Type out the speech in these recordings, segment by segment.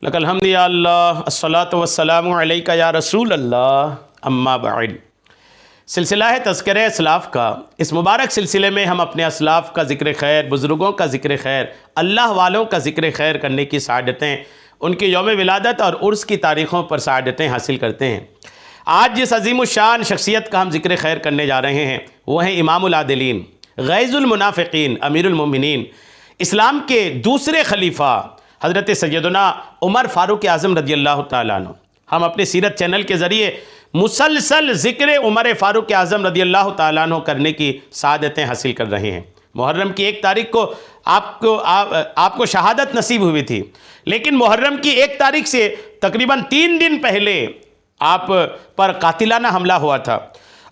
لک الحمد یا اللہ الصلاۃ والسلام علیک یا رسول اللہ اما بعد۔ سلسلہ ہے تذکرہ اسلاف کا۔ اس مبارک سلسلے میں ہم اپنے اسلاف کا ذکر خیر، بزرگوں کا ذکر خیر، اللہ والوں کا ذکر خیر کرنے کی سعادتیں، ان کے یوم ولادت اور عرس کی تاریخوں پر سعادتیں حاصل کرتے ہیں۔ آج جس عظیم الشان شخصیت کا ہم ذکر خیر کرنے جا رہے ہیں وہ ہیں امام العادلین، غیظ المنافقین، امیر المومنین، اسلام کے دوسرے خلیفہ حضرت سیدنا عمر فاروق اعظم رضی اللہ تعالیٰ عنہ۔ ہم اپنے سیرت چینل کے ذریعے مسلسل ذکر عمر فاروق اعظم رضی اللہ تعالیٰ عنہ کرنے کی سعادتیں حاصل کر رہے ہیں۔ محرم کی 1 تاریخ کو آپ کو شہادت نصیب ہوئی تھی، لیکن محرم کی 1 تاریخ سے تقریباً 3 دن پہلے آپ پر قاتلانہ حملہ ہوا تھا،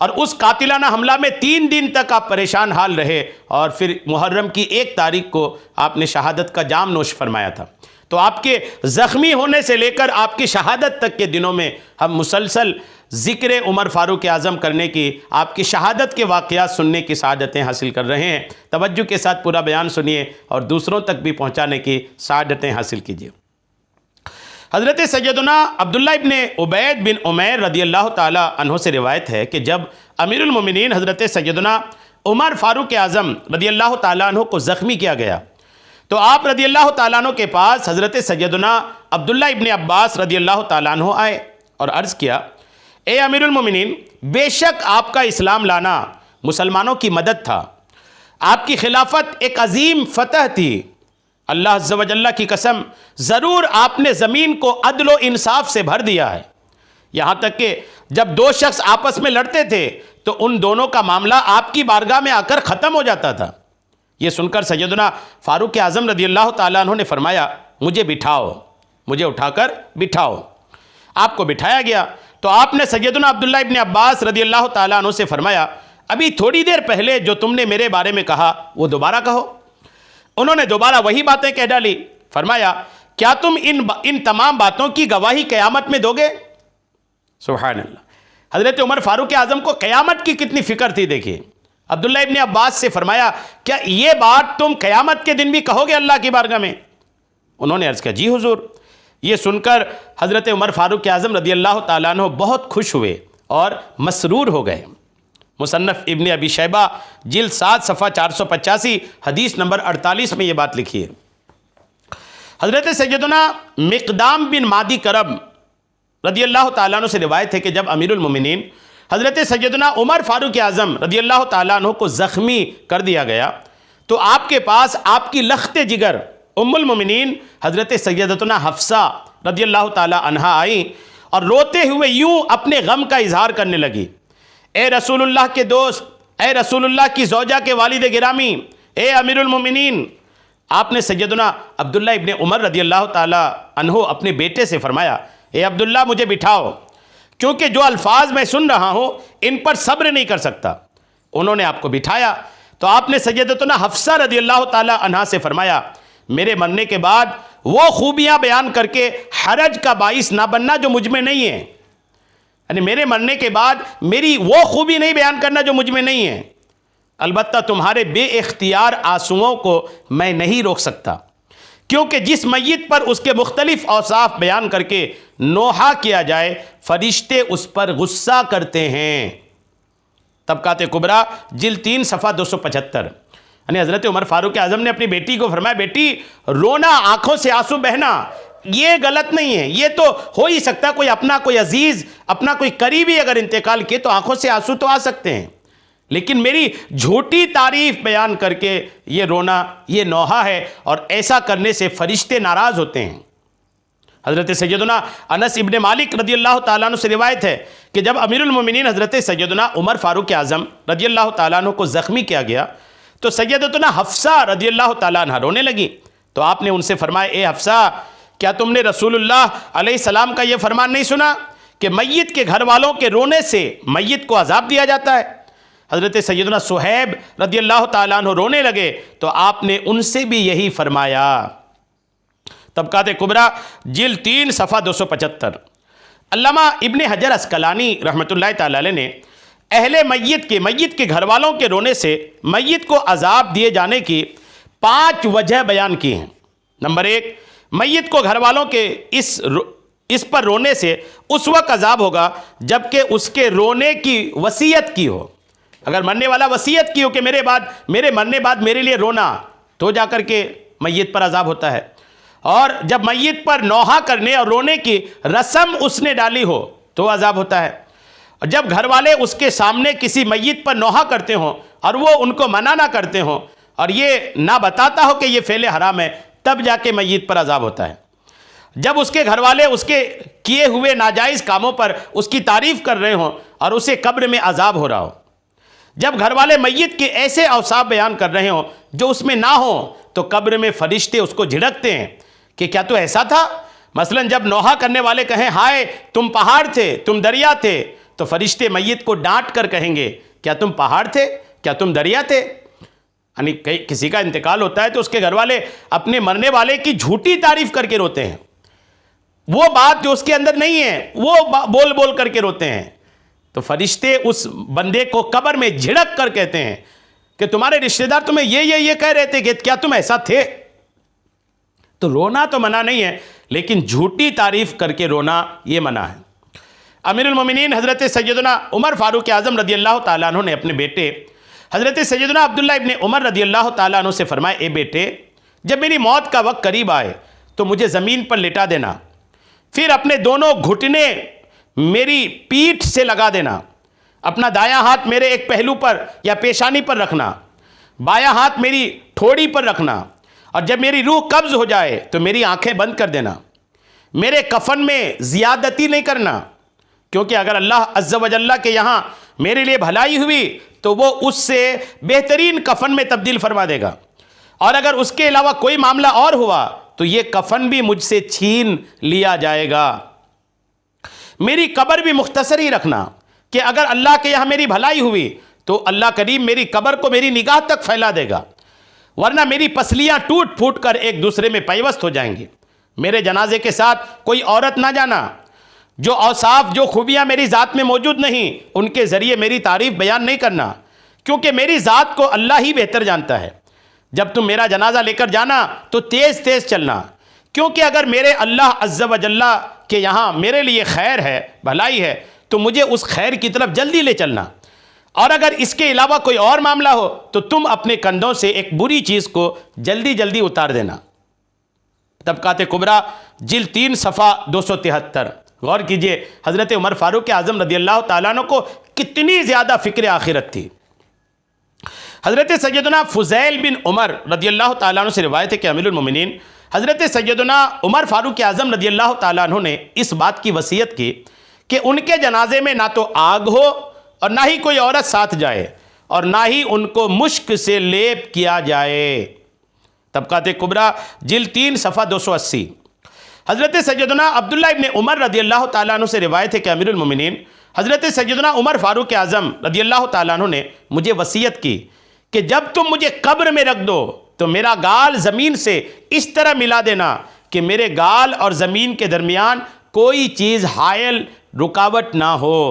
اور اس قاتلانہ حملہ میں 3 دن تک آپ پریشان حال رہے، اور پھر محرم کی 1 تاریخ کو آپ نے شہادت کا جام نوش فرمایا تھا۔ تو آپ کے زخمی ہونے سے لے کر آپ کی شہادت تک کے دنوں میں ہم مسلسل ذکر عمر فاروق اعظم کرنے کی، آپ کی شہادت کے واقعات سننے کی سعادتیں حاصل کر رہے ہیں۔ توجہ کے ساتھ پورا بیان سنیے اور دوسروں تک بھی پہنچانے کی سعادتیں حاصل کیجیے۔ حضرت سیدنا عبداللہ ابن عبید بن عمیر رضی اللہ تعالیٰ عنہ سے روایت ہے کہ جب امیر المومنین حضرت سیدنا عمر فاروق اعظم رضی اللہ تعالیٰ عنہ کو زخمی کیا گیا تو آپ رضی اللہ تعالیٰ عنہ کے پاس حضرت سیدنا عبداللہ ابن عباس رضی اللہ تعالیٰ عنہ آئے اور عرض کیا، اے امیر المومنین، بے شک آپ کا اسلام لانا مسلمانوں کی مدد تھا، آپ کی خلافت ایک عظیم فتح تھی، اللہ عز و جل کی قسم ضرور آپ نے زمین کو عدل و انصاف سے بھر دیا ہے۔ یہاں تک کہ جب 2 شخص آپس میں لڑتے تھے تو ان دونوں کا معاملہ آپ کی بارگاہ میں آ کر ختم ہو جاتا تھا۔ یہ سن کر سیدنا فاروق اعظم رضی اللہ تعالیٰ عنہ نے فرمایا، مجھے بٹھاؤ، مجھے اٹھا کر بٹھاؤ۔ آپ کو بٹھایا گیا تو آپ نے سیدنا عبداللہ ابن عباس رضی اللہ تعالیٰ عنہ سے فرمایا، ابھی تھوڑی دیر پہلے جو تم نے میرے بارے میں کہا وہ دوبارہ کہو۔ انہوں نے دوبارہ وہی باتیں کہہ ڈالی۔ فرمایا، کیا تم ان تمام باتوں کی گواہی قیامت میں دو گے؟ سبحان اللہ۔ حضرت عمر فاروق اعظم کو قیامت کی کتنی فکر تھی، دیکھیے۔ عبداللہ ابن عباس سے فرمایا، کیا یہ بات تم قیامت کے دن بھی کہو گے اللہ کی بارگاہ میں؟ انہوں نے عرض کیا، جی حضور۔ یہ سن کر حضرت عمر فاروق اعظم رضی اللہ تعالیٰ عنہ بہت خوش ہوئے اور مسرور ہو گئے۔ مصنف ابن ابی شیبہ جلد 7 صفحہ 485 حدیث نمبر 48 میں یہ بات لکھی ہے۔ حضرت سیدنا مقدام بن مادی کرب رضی اللہ تعالیٰ عنہ سے روایت ہے کہ جب امیر المومنین حضرت سیدنا عمر فاروق اعظم رضی اللہ تعالیٰ عنہ کو زخمی کر دیا گیا تو آپ کے پاس آپ کی لخت جگر ام المومنین حضرت سیدتنا حفصہ رضی اللہ تعالیٰ عنہ آئیں اور روتے ہوئے یوں اپنے غم کا اظہار کرنے لگی، اے رسول اللہ کے دوست، اے رسول اللہ کی زوجہ کے والد گرامی، اے امیر المومنین۔ آپ نے سیدنا عبداللہ ابن عمر رضی اللہ تعالیٰ عنہ اپنے بیٹے سے فرمایا، اے عبداللہ مجھے بٹھاؤ، کیونکہ جو الفاظ میں سن رہا ہوں ان پر صبر نہیں کر سکتا۔ انہوں نے آپ کو بٹھایا تو آپ نے سیدتنا حفصہ رضی اللہ تعالیٰ عنہ سے فرمایا، میرے مرنے کے بعد وہ خوبیاں بیان کر کے حرج کا باعث نہ بننا جو مجھ میں نہیں ہے، یعنی میرے مرنے کے بعد میری وہ خوبی نہیں بیان کرنا جو مجھ میں نہیں ہے، البتہ تمہارے بے اختیار آنسوؤں کو میں نہیں روک سکتا، کیونکہ جس میت پر اس کے مختلف اوصاف بیان کر کے نوحہ کیا جائے فرشتے اس پر غصہ کرتے ہیں۔ طبقات کبریٰ جلد 3 صفحہ 275۔ یعنی حضرت عمر فاروق اعظم نے اپنی بیٹی کو فرمایا، بیٹی رونا، آنکھوں سے آنسو بہنا یہ غلط نہیں ہے، یہ تو ہو ہی سکتا ہے، کوئی اپنا کوئی عزیز، اپنا کوئی قریبی اگر انتقال کیے تو آنکھوں سے آنسو تو آ سکتے ہیں، لیکن میری جھوٹی تعریف بیان کر کے یہ رونا یہ نوحہ ہے، اور ایسا کرنے سے فرشتے ناراض ہوتے ہیں۔ حضرت سیدنا انس ابن مالک رضی اللہ تعالیٰ عنہ سے روایت ہے کہ جب امیر المومنین حضرت سیدنا عمر فاروق اعظم رضی اللہ تعالیٰ عنہ کو زخمی کیا گیا تو سیدتنا حفصہ رضی اللہ تعالیٰ عنہ رونے لگی تو آپ نے ان سے فرمایا، اے حفصہ، کیا تم نے رسول اللہ علیہ السلام کا یہ فرمان نہیں سنا کہ میت کے گھر والوں کے رونے سے میت کو عذاب دیا جاتا ہے؟ حضرت سیدنا صہیب رضی اللہ تعالیٰ عنہ رونے لگے تو آپ نے ان سے بھی یہی فرمایا۔ طبقات کبریٰ جلد 3 صفحہ 275۔ علامہ ابن حجر اسقلانی رحمۃ اللہ تعالی علیہ نے اہل میت کے گھر والوں کے رونے سے میت کو عذاب دیے جانے کی 5 وجہ بیان کی ہیں۔ نمبر 1، میت کو گھر والوں کے اس پر رونے سے اس وقت عذاب ہوگا جب کہ اس کے رونے کی وصیت کی ہو. اگر مرنے والا وصیت کی ہو کہ میرے مرنے بعد میرے لیے رونا، تو جا کر کے میت پر عذاب ہوتا ہے. اور جب میت پر نوحہ کرنے اور رونے کی رسم اس نے ڈالی ہو تو عذاب ہوتا ہے. اور جب گھر والے اس کے سامنے کسی میت پر نوحہ کرتے ہوں اور وہ ان کو منع نہ کرتے ہوں اور یہ نہ بتاتا ہو کہ یہ فعل حرام ہے، تب جا کے میت پر عذاب ہوتا ہے. جب اس کے گھر والے اس کے کیے ہوئے ناجائز کاموں پر اس کی تعریف کر رہے ہوں اور اسے قبر میں عذاب ہو رہا ہو. جب گھر والے میت کے ایسے اوصاف بیان کر رہے ہوں جو اس میں نہ ہوں تو قبر میں فرشتے اس کو جھڑکتے ہیں کہ کیا تو ایسا تھا. مثلا جب نوحہ کرنے والے کہیں ہائے تم پہاڑ تھے، تم دریا تھے، تو فرشتے میت کو ڈانٹ کر کہیں گے کیا تم پہاڑ تھے، کیا تم دریا تھے. یعنی کسی کا انتقال ہوتا ہے تو اس کے گھر والے اپنے مرنے والے کی جھوٹی تعریف کر کے روتے ہیں. وہ بات جو اس کے اندر نہیں ہے وہ بول بول کر کے روتے ہیں. تو فرشتے اس بندے کو قبر میں جھڑک کر کہتے ہیں کہ تمہارے رشتہ دار تمہیں یہ کہہ رہے تھے کہ کیا تم ایسا تھے. تو رونا تو منع نہیں ہے، لیکن جھوٹی تعریف کر کے رونا یہ منع ہے. امیر المومنین حضرت سیدنا عمر فاروق اعظم رضی اللہ تعالیٰ عنہ نے اپنے بیٹے حضرت سیدنا عبداللہ ابن عمر رضی اللہ تعالیٰ عنہ سے فرمایا، اے بیٹے، جب میری موت کا وقت قریب آئے تو مجھے زمین پر لٹا دینا، پھر اپنے دونوں گھٹنے میری پیٹھ سے لگا دینا، اپنا دایاں ہاتھ میرے ایک پہلو پر یا پیشانی پر رکھنا، بایاں ہاتھ میری ٹھوڑی پر رکھنا، اور جب میری روح قبض ہو جائے تو میری آنکھیں بند کر دینا. میرے کفن میں زیادتی نہیں کرنا، کیونکہ اگر اللہ عز و جل کے یہاں میرے لیے بھلائی ہوئی تو وہ اس سے بہترین کفن میں تبدیل فرما دے گا، اور اگر اس کے علاوہ کوئی معاملہ اور ہوا تو یہ کفن بھی مجھ سے چھین لیا جائے گا. میری قبر بھی مختصر ہی رکھنا کہ اگر اللہ کے یہاں میری بھلائی ہوئی تو اللہ کریم میری قبر کو میری نگاہ تک پھیلا دے گا، ورنہ میری پسلیاں ٹوٹ پھوٹ کر ایک دوسرے میں پیوست ہو جائیں گی. میرے جنازے کے ساتھ کوئی عورت نہ جانا. جو اوصاف، جو خوبیاں میری ذات میں موجود نہیں، ان کے ذریعے میری تعریف بیان نہیں کرنا، کیونکہ میری ذات کو اللہ ہی بہتر جانتا ہے. جب تم میرا جنازہ لے کر جانا تو تیز تیز چلنا، کیونکہ اگر میرے اللہ عز و جل کے یہاں میرے لیے خیر ہے، بھلائی ہے، تو مجھے اس خیر کی طرف جلدی لے چلنا، اور اگر اس کے علاوہ کوئی اور معاملہ ہو تو تم اپنے کندھوں سے ایک بری چیز کو جلدی جلدی اتار دینا. طبقات کبریٰ جلد 3 صفحہ 273. غور کیجئے حضرت عمر فاروق اعظم رضی اللہ تعالیٰ عنہ کو کتنی زیادہ فکر آخرت تھی. حضرت سیدنا فضیل بن عمر رضی اللہ تعالیٰ عنہ سے روایت ہے کہ امیر المومنین حضرت سیدنا عمر فاروق اعظم رضی اللہ تعالیٰ عنہ نے اس بات کی وصیت کی کہ ان کے جنازے میں نہ تو آگ ہو اور نہ ہی کوئی عورت ساتھ جائے، اور نہ ہی ان کو مشک سے لیپ کیا جائے. طبقات کبریٰ جلد 3 صفحہ 280. حضرت سیدنا عبداللہ ابن عمر رضی اللہ تعالیٰ عنہ سے روایت ہے کہ امیر المومنین حضرت سیدنا عمر فاروق اعظم رضی اللہ تعالیٰ عنہ نے مجھے وصیت کی کہ جب تم مجھے قبر میں رکھ دو تو میرا گال زمین سے اس طرح ملا دینا کہ میرے گال اور زمین کے درمیان کوئی چیز حائل رکاوٹ نہ ہو.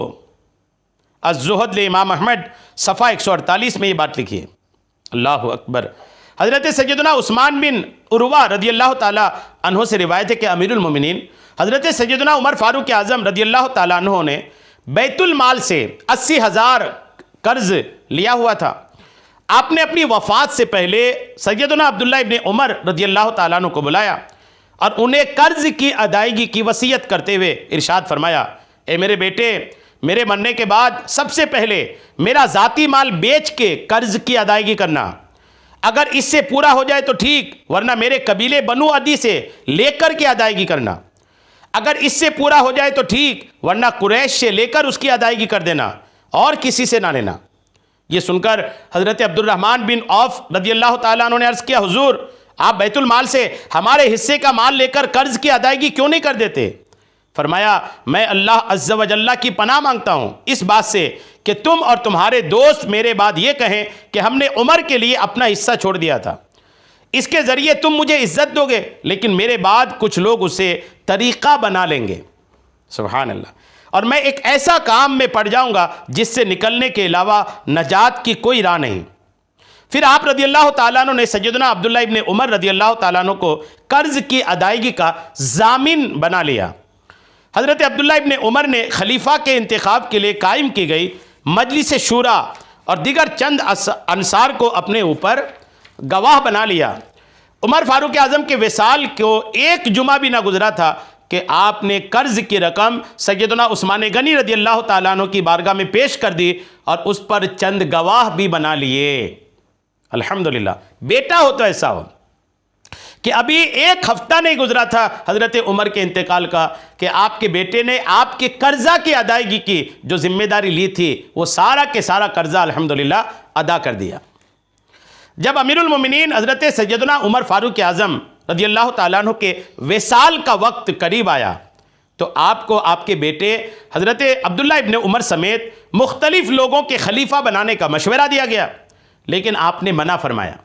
الزہد امام احمد صفحہ 148 میں یہ بات لکھی ہے. اللہ اکبر. حضرت سیدنا عثمان بن عروہ رضی اللہ تعالیٰ عنہ سے روایت ہے کہ امیر المومنین حضرت سیدنا عمر فاروق اعظم رضی اللہ تعالیٰ عنہ نے بیت المال سے 80,000 قرض لیا ہوا تھا. آپ نے اپنی وفات سے پہلے سیدنا عبداللہ ابن عمر رضی اللہ تعالیٰ عنہ کو بلایا اور انہیں قرض کی ادائیگی کی وصیت کرتے ہوئے ارشاد فرمایا، اے میرے بیٹے، میرے مرنے کے بعد سب سے پہلے میرا ذاتی مال بیچ کے قرض کی ادائیگی کرنا. اگر اس سے پورا ہو جائے تو ٹھیک، ورنہ میرے قبیلے بنو عدی سے لے کر کے ادائیگی کرنا. اگر اس سے پورا ہو جائے تو ٹھیک، ورنہ قریش سے لے کر اس کی ادائیگی کر دینا اور کسی سے نہ لینا. یہ سن کر حضرت عبد الرحمن بن عوف رضی اللہ تعالیٰ عنہ نے عرض کیا، حضور آپ بیت المال سے ہمارے حصے کا مال لے کر قرض کی ادائیگی کیوں نہیں کر دیتے؟ فرمایا، میں اللہ عز و جل کی پناہ مانگتا ہوں اس بات سے کہ تم اور تمہارے دوست میرے بعد یہ کہیں کہ ہم نے عمر کے لیے اپنا حصہ چھوڑ دیا تھا. اس کے ذریعے تم مجھے عزت دو گے، لیکن میرے بعد کچھ لوگ اسے طریقہ بنا لیں گے. سبحان اللہ. اور میں ایک ایسا کام میں پڑ جاؤں گا جس سے نکلنے کے علاوہ نجات کی کوئی راہ نہیں. پھر آپ رضی اللہ تعالیٰ عنہ نے سیدنا عبداللہ ابن عمر رضی اللہ تعالیٰ عنہ کو قرض کی ادائیگی کا ضامن بنا لیا۔ حضرت عبداللہ ابن عمر نے خلیفہ کے انتخاب کے لیے قائم کی گئی مجلس شورا اور دیگر چند انصار کو اپنے اوپر گواہ بنا لیا۔ عمر فاروق اعظم کے وصال کو ایک جمعہ بھی نہ گزرا تھا کہ آپ نے قرض کی رقم سیدنا عثمان غنی رضی اللہ تعالیٰ عنہ کی بارگاہ میں پیش کر دی اور اس پر چند گواہ بھی بنا لیے۔ الحمدللہ، بیٹا ہو تو ایسا ہو کہ ابھی ایک ہفتہ نہیں گزرا تھا حضرت عمر کے انتقال کا کہ آپ کے بیٹے نے آپ کے قرضہ کی ادائیگی کی جو ذمہ داری لی تھی وہ سارا کے سارا قرضہ الحمدللہ ادا کر دیا۔ جب امیر المومنین حضرت سیدنا عمر فاروق اعظم رضی اللہ تعالیٰ عنہ کے وصال کا وقت قریب آیا تو آپ کو آپ کے بیٹے حضرت عبداللہ ابن عمر سمیت مختلف لوگوں کے خلیفہ بنانے کا مشورہ دیا گیا، لیکن آپ نے منع فرمایا۔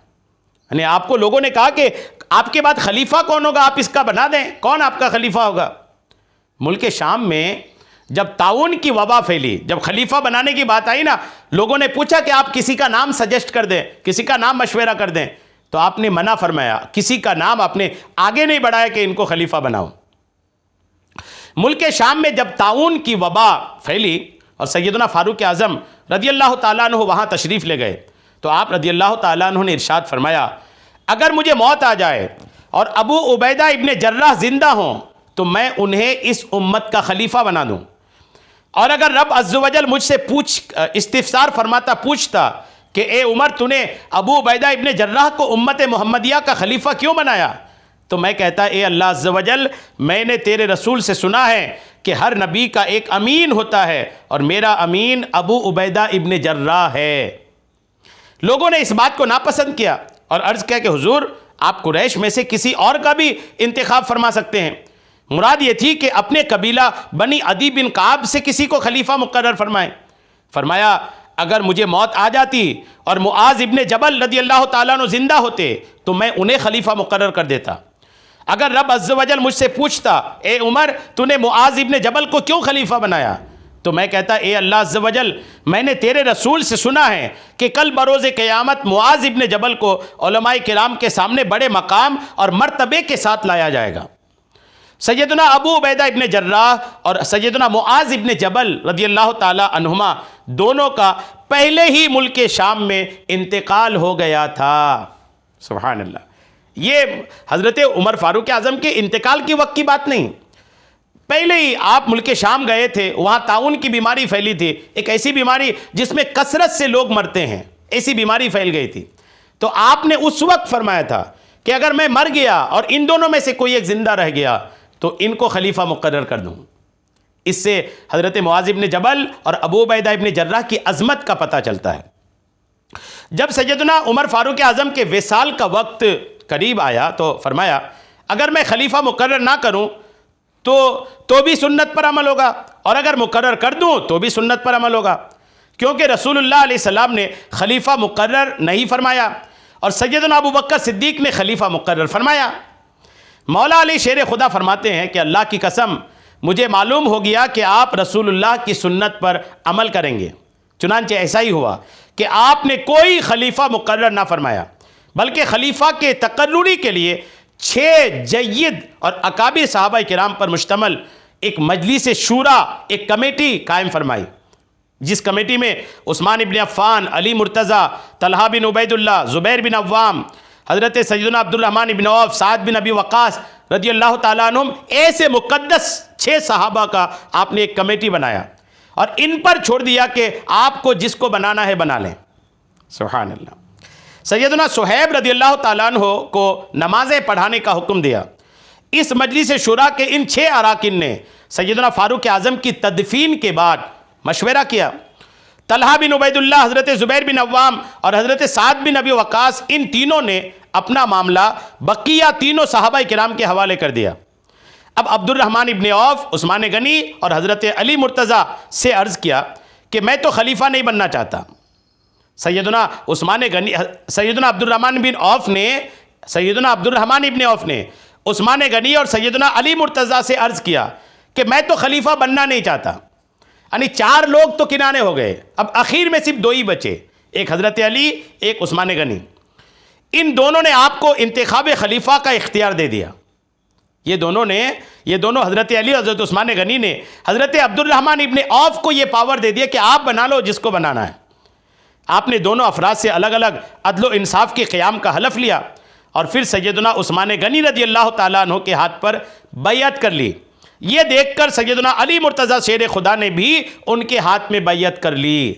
یعنی آپ کو لوگوں نے کہا کہ آپ کے بعد خلیفہ کون ہوگا، آپ اس کا بنا دیں، کون آپ کا خلیفہ ہوگا؟ ملک شام میں جب طاعون کی وبا پھیلی، جب خلیفہ بنانے کی بات آئی نا، لوگوں نے پوچھا کہ آپ کسی کا نام سجیسٹ کر دیں، کسی کا نام مشورہ کر دیں، تو آپ نے منع فرمایا، کسی کا نام آپ نے آگے نہیں بڑھایا کہ ان کو خلیفہ بناؤ۔ ملک شام میں جب طاعون کی وبا پھیلی اور سیدنا فاروق اعظم رضی اللہ تعالیٰ عنہ وہاں تشریف لے گئے تو آپ رضی اللہ تعالیٰ عنہ نے ارشاد فرمایا، اگر مجھے موت آ جائے اور ابو عبیدہ ابن جراح زندہ ہوں تو میں انہیں اس امت کا خلیفہ بنا دوں، اور اگر رب عز و جل مجھ سے استفسار فرماتا، پوچھتا کہ اے عمر تو نے ابو عبیدہ ابن جراح کو امت محمدیہ کا خلیفہ کیوں بنایا، تو میں کہتا اے اللہ عز و جل، میں نے تیرے رسول سے سنا ہے کہ ہر نبی کا ایک امین ہوتا ہے اور میرا امین ابو عبیدہ ابن جراح ہے۔ لوگوں نے اس بات کو ناپسند کیا اور عرض کیا کہ حضور آپ قریش میں سے کسی اور کا بھی انتخاب فرما سکتے ہیں۔ مراد یہ تھی کہ اپنے قبیلہ بنی عدی بن کعب سے کسی کو خلیفہ مقرر فرمائیں۔ فرمایا اگر مجھے موت آ جاتی اور معاذ ابن جبل رضی اللہ تعالیٰ عنہ زندہ ہوتے تو میں انہیں خلیفہ مقرر کر دیتا۔ اگر رب عز و جل مجھ سے پوچھتا اے عمر تو نے معاذ ابن جبل کو کیوں خلیفہ بنایا، تو میں کہتا اے اللہ عز و جل، میں نے تیرے رسول سے سنا ہے کہ کل بروز قیامت معاذ ابن جبل کو علماء کرام کے سامنے بڑے مقام اور مرتبے کے ساتھ لایا جائے گا۔ سیدنا ابو عبیدہ ابن جراح اور سیدنا معاذ ابن جبل رضی اللہ تعالی عنہما دونوں کا پہلے ہی ملک شام میں انتقال ہو گیا تھا۔ سبحان اللہ، یہ حضرت عمر فاروق اعظم کے انتقال کے وقت کی بات نہیں، پہلے ہی آپ ملک شام گئے تھے، وہاں طاعون کی بیماری پھیلی تھی، ایک ایسی بیماری جس میں کثرت سے لوگ مرتے ہیں، ایسی بیماری پھیل گئی تھی، تو آپ نے اس وقت فرمایا تھا کہ اگر میں مر گیا اور ان دونوں میں سے کوئی ایک زندہ رہ گیا تو ان کو خلیفہ مقرر کر دوں۔ اس سے حضرت معاذ ابن جبل اور ابو عبیدہ ابن جراح کی عظمت کا پتہ چلتا ہے۔ جب سیدنا عمر فاروق اعظم کے وصال کا وقت قریب آیا تو فرمایا اگر میں خلیفہ مقرر نہ کروں تو بھی سنت پر عمل ہوگا، اور اگر مقرر کر دوں تو بھی سنت پر عمل ہوگا، کیونکہ رسول اللہ علیہ السلام نے خلیفہ مقرر نہیں فرمایا اور سیدنا ابو بکر صدیق نے خلیفہ مقرر فرمایا۔ مولا علی شیر خدا فرماتے ہیں کہ اللہ کی قسم مجھے معلوم ہو گیا کہ آپ رسول اللہ کی سنت پر عمل کریں گے، چنانچہ ایسا ہی ہوا کہ آپ نے کوئی خلیفہ مقرر نہ فرمایا، بلکہ خلیفہ کے تقرری کے لیے 6 جید اور اکابر صحابہ کرام پر مشتمل ایک مجلس شورا، ایک کمیٹی قائم فرمائی، جس کمیٹی میں عثمان بن عفان، علی مرتضیٰ، طلحہ بن عبید اللہ، زبیر بن عوام، حضرت سیدنا عبد الرحمن بن عوف، سعد بن ابی وقاص رضی اللہ تعالیٰ عنہم، ایسے مقدس 6 صحابہ کا آپ نے ایک کمیٹی بنایا اور ان پر چھوڑ دیا کہ آپ کو جس کو بنانا ہے بنا لیں۔ سبحان اللہ۔ سیدنا صہیب رضی اللہ تعالیٰ عنہ کو نمازیں پڑھانے کا حکم دیا۔ اس مجلس شورا کے ان 6 اراکین نے سیدنا فاروق اعظم کی تدفین کے بعد مشورہ کیا۔ طلحہ بن عبید اللہ، حضرت زبیر بن عوام اور حضرت سعد بن ابی وقاص، ان تینوں نے اپنا معاملہ بقیہ تینوں صحابہ کرام کے حوالے کر دیا۔ اب عبد الرحمن ابن عوف، عثمان غنی اور حضرت علی مرتضیٰ سے عرض کیا کہ میں تو خلیفہ نہیں بننا چاہتا۔ سیدنا عبد الرحمن ابن عوف نے عثمان غنی اور سیدنا علی مرتضیٰ سے عرض کیا کہ میں تو خلیفہ بننا نہیں چاہتا۔ یعنی 4 لوگ تو کنانے ہو گئے، اب اخیر میں صرف 2 ہی بچے، ایک حضرت علی، ایک عثمان غنی، ان دونوں نے آپ کو انتخاب خلیفہ کا اختیار دے دیا۔ یہ دونوں حضرت علی اور حضرت عثمان غنی نے حضرت عبد الرحمن ابن عوف کو یہ پاور دے دیا کہ آپ بنا لو جس کو بنانا ہے۔ آپ نے دونوں افراد سے الگ الگ عدل و انصاف کے قیام کا حلف لیا اور پھر سیدنا عثمان غنی رضی اللہ تعالیٰ عنہ کے ہاتھ پر بیعت کر لی۔ یہ دیکھ کر سیدنا علی مرتضیٰ شیر خدا نے بھی ان کے ہاتھ میں بیعت کر لی۔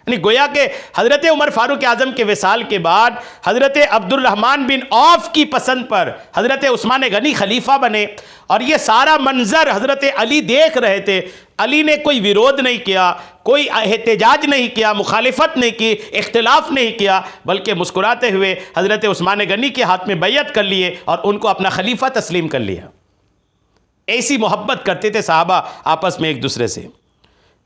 یعنی گویا کہ حضرت عمر فاروق اعظم کے وصال کے بعد حضرت عبد الرحمن بن عوف کی پسند پر حضرت عثمان غنی خلیفہ بنے، اور یہ سارا منظر حضرت علی دیکھ رہے تھے۔ علی نے کوئی ویرود نہیں کیا، کوئی احتجاج نہیں کیا، مخالفت نہیں کی، اختلاف نہیں کیا، بلکہ مسکراتے ہوئے حضرت عثمان غنی کے ہاتھ میں بیعت کر لیے اور ان کو اپنا خلیفہ تسلیم کر لیا۔ ایسی محبت کرتے تھے صحابہ آپس میں ایک دوسرے سے۔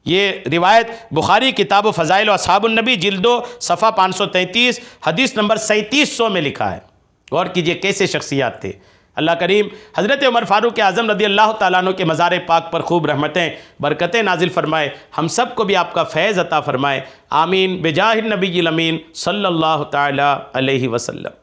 یہ روایت بخاری کتاب و فضائل و اصحاب النبی جلد 2 صفحہ 533 حدیث نمبر 3700 میں لکھا ہے۔ غور کیجئے کیسے شخصیات تھے۔ اللہ کریم حضرت عمر فاروق اعظم رضی اللہ تعالیٰ عنہ کے مزار پاک پر خوب رحمتیں برکتیں نازل فرمائے، ہم سب کو بھی آپ کا فیض عطا فرمائے، آمین بجاہ النبی الامین صلی اللہ تعالیٰ علیہ وسلم۔